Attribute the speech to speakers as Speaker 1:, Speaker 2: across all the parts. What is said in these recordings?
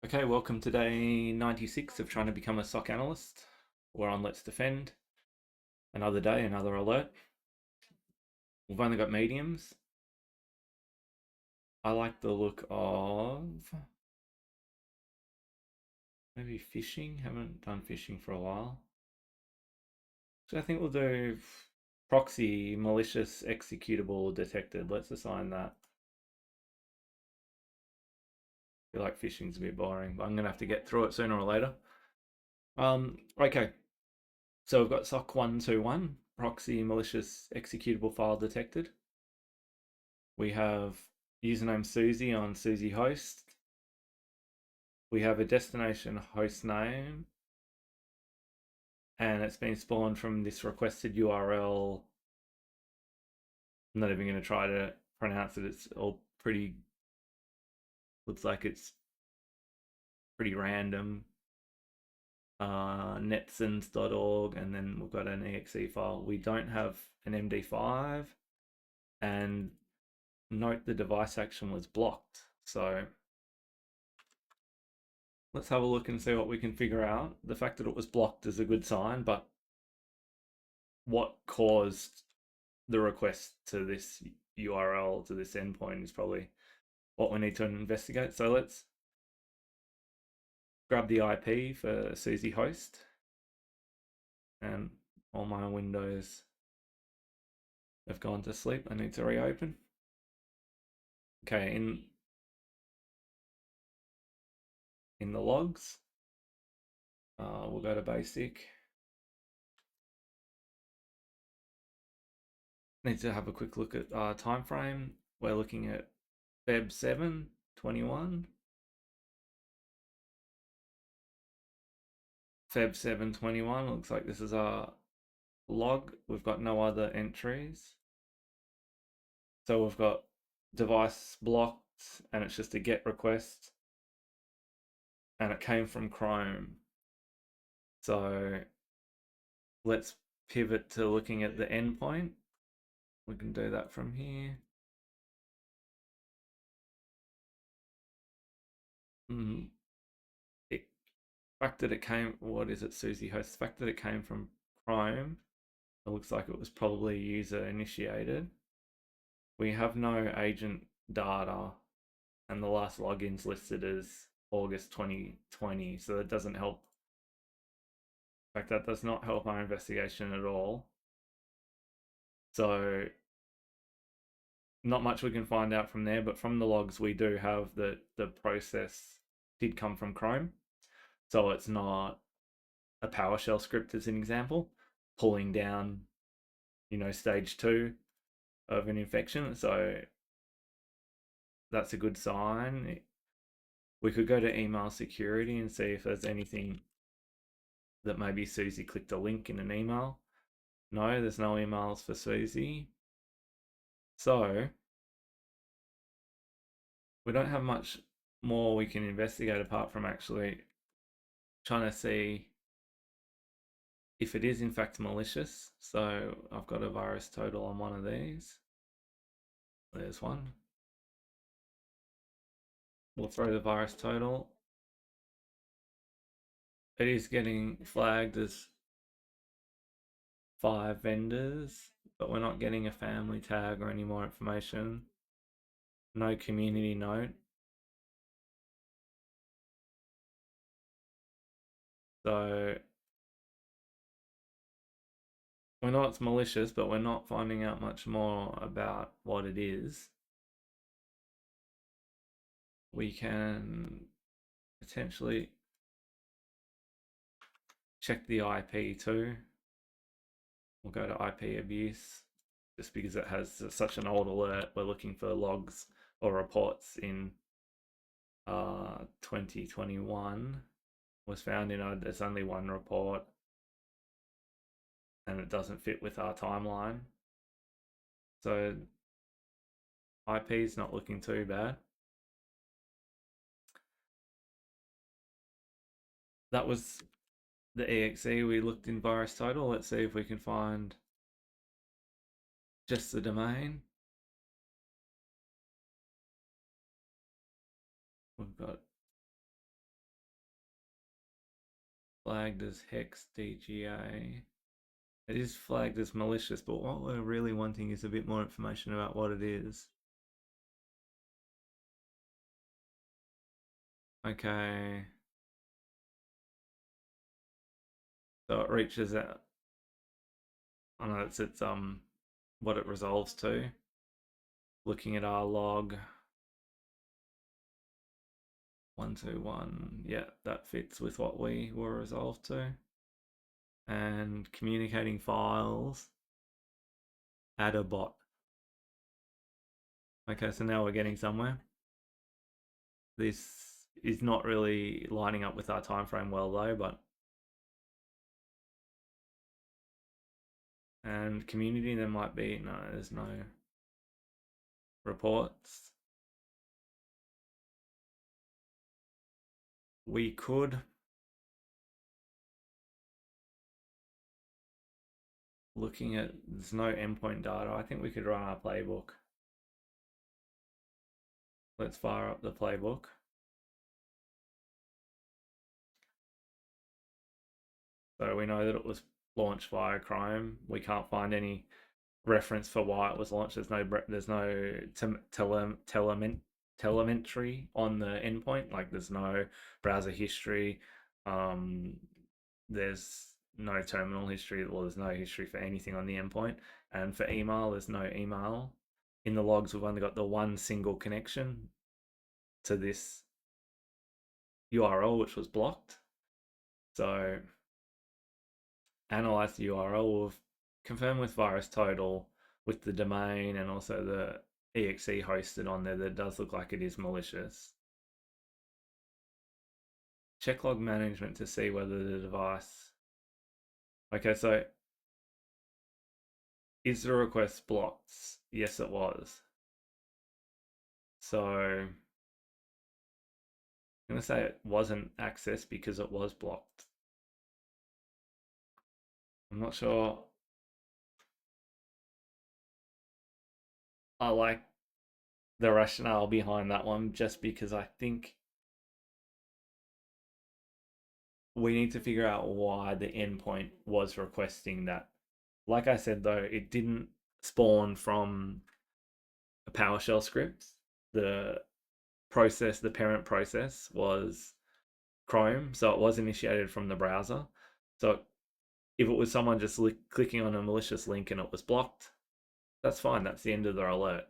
Speaker 1: Okay, welcome to day 96 of trying to become a SOC analyst. We're on LetsDefend. Another day, another alert. We've only got mediums. I like the look of maybe phishing. Haven't done phishing for a while. So I think we'll do Proxy Malicious Executable detected. Let's assign that. I feel like phishing's a bit boring, but I'm gonna have to get through it sooner or later. Okay. So we've got SOC121, Proxy Malicious Executable file detected. We have username Susie on Susie host. We have a destination host name, and it's been spawned from this requested URL. I'm not even going to try to pronounce it. It's all pretty, looks like it's pretty random. Netsons.org, and then we've got an exe file. We don't have an MD5, and note the device action was blocked. So let's have a look and see what we can figure out. The fact that it was blocked is a good sign, but what caused the request to this URL, to this endpoint, is probably what we need to investigate. So let's grab the IP for Susie host, and all my windows have gone to sleep. I need to reopen. Okay, in the logs, we'll go to basic. Need to have a quick look at time frame. We're looking at Feb 7, 21. Feb 7, 21. Looks like this is our log. We've got no other entries. So we've got device blocked, and it's just a GET request, and it came from Chrome. So let's pivot to looking at the endpoint. We can do that from here. The fact that it came, what is it, Susie host? The fact that it came from Chrome, it looks like it was probably user initiated. We have no agent data, and the last login's listed as August 2020, so that doesn't help. In fact, that does not help our investigation at all. So not much we can find out from there, but from the logs we do have that the process did come from Chrome. So it's not a PowerShell script, as an example, pulling down, stage 2 of an infection. So that's a good sign. We could go to email security and see if there's anything that maybe Susie clicked a link in an email. No, there's no emails for Susie. So we don't have much more we can investigate apart from actually trying to see if it is in fact malicious. So I've got a virus total on one of these. There's one. We'll throw the virus total. It is getting flagged as 5 vendors, but we're not getting a family tag or any more information. No community note. So we know it's malicious, but we're not finding out much more about what it is. We can potentially check the IP too. We'll go to IP abuse, just because it has such an old alert. We're looking for logs or reports in 2021. Was found in there's only one report, and it doesn't fit with our timeline. So IP is not looking too bad. That was the exe. We looked in virus total. Let's see if we can find just the domain. We've got Flagged as hex DGA. It is flagged as malicious, but what we're really wanting is a bit more information about what it is. Okay. So it reaches out. I know it's what it resolves to. Looking at our log. 121. Yeah, that fits with what we were resolved to. And communicating files. Add a bot. Okay, so now we're getting somewhere. This is not really lining up with our time frame well though, but and community there might be no, there's no reports. We could looking at there's no endpoint data. I think we could run our playbook. Let's fire up the playbook. So we know that it was launched via Chrome. We can't find any reference for why it was launched. There's no telemetry on the endpoint. Like there's no browser history. There's no terminal history. Well, there's no history for anything on the endpoint. And for email, there's no email. In the logs, we've only got the one single connection to this URL, which was blocked. So analyze the URL. We've confirmed with VirusTotal with the domain and also the exe hosted on there that it does look like it is malicious. Check log management to see whether the device. Okay, so is the request blocked? Yes, it was. So I'm going to say it wasn't accessed because it was blocked. I'm not sure. I like the rationale behind that one just because I think we need to figure out why the endpoint was requesting that. Like I said, though, it didn't spawn from a PowerShell script. The process, the parent process, was Chrome, so it was initiated from the browser. So if it was someone just clicking on a malicious link and it was blocked, that's fine. That's the end of their alert.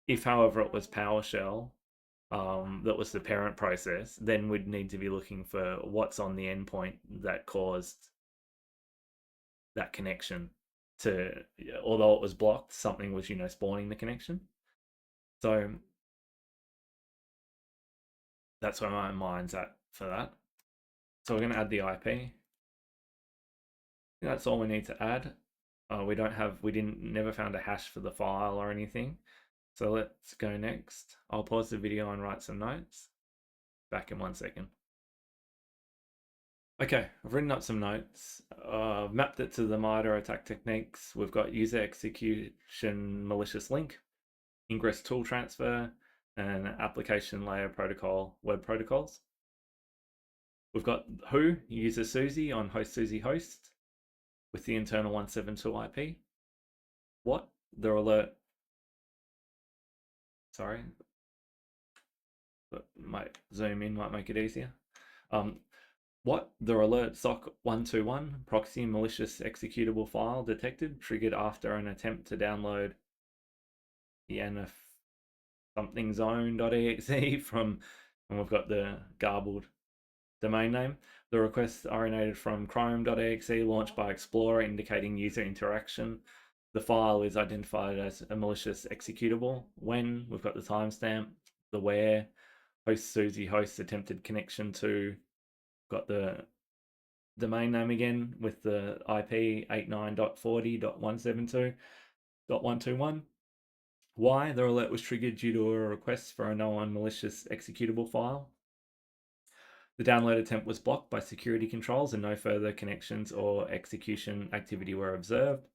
Speaker 1: If, however, it was PowerShell that was the parent process, then we'd need to be looking for what's on the endpoint that caused that connection to, although it was blocked, something was, spawning the connection. So that's where my mind's at for that. So we're going to add the IP. That's all we need to add. We never found a hash for the file or anything. So let's go next. I'll pause the video and write some notes. Back in 1 second. Okay, I've written up some notes. I've mapped it to the MITRE attack techniques. We've got user execution malicious link, ingress tool transfer, and application layer protocol, web protocols. We've got who, user Susie on host Susie host with the internal 172 IP. What, the alert, sorry, but might zoom in, might make it easier. What, the alert SOC121 proxy malicious executable file detected, triggered after an attempt to download the NF something zone.exe from, and we've got the garbled domain name. The request originated from chrome.exe launched by Explorer indicating user interaction. The file is identified as a malicious executable. When, we've got the timestamp, the where, host Susie host attempted connection to, got the domain name again with the IP 89.40.172.121. Why, the alert was triggered due to a request for a known malicious executable file. The download attempt was blocked by security controls and no further connections or execution activity were observed.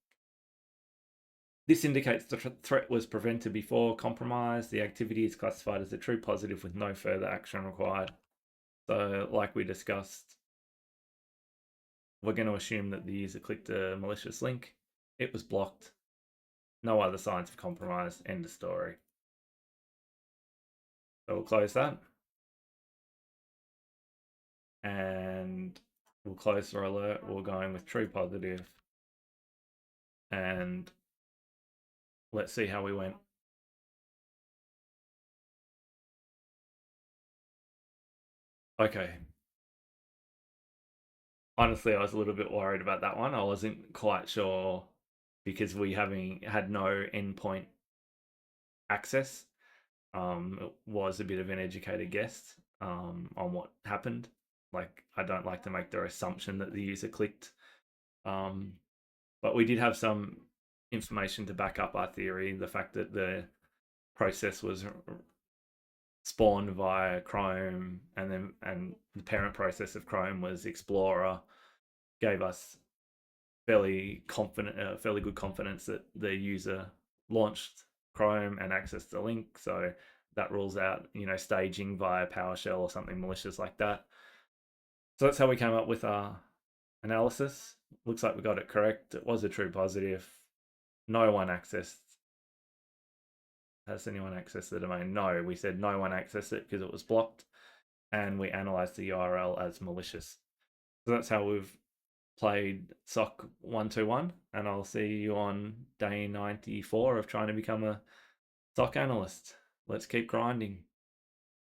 Speaker 1: This indicates the threat was prevented before compromise. The activity is classified as a true positive with no further action required. So like we discussed, we're going to assume that the user clicked a malicious link. It was blocked. No other signs of compromise. End of story. So we'll close that. And we'll close our alert. We're going with true positive. And let's see how we went. Okay. Honestly, I was a little bit worried about that one. I wasn't quite sure because we had no endpoint access. It was a bit of an educated guess on what happened. Like, I don't like to make the assumption that the user clicked. But we did have some information to back up our theory. The fact that the process was spawned via Chrome, and the parent process of Chrome was Explorer, gave us fairly good confidence that the user launched Chrome and accessed the link. So that rules out, staging via PowerShell or something malicious like that. So that's how we came up with our analysis. Looks like we got it correct. It was a true positive. No one accessed. Has anyone accessed the domain? No, we said no one accessed it because it was blocked, and we analyzed the URL as malicious. So that's how we've played SOC121, and I'll see you on day 94 of trying to become a SOC analyst. Let's keep grinding.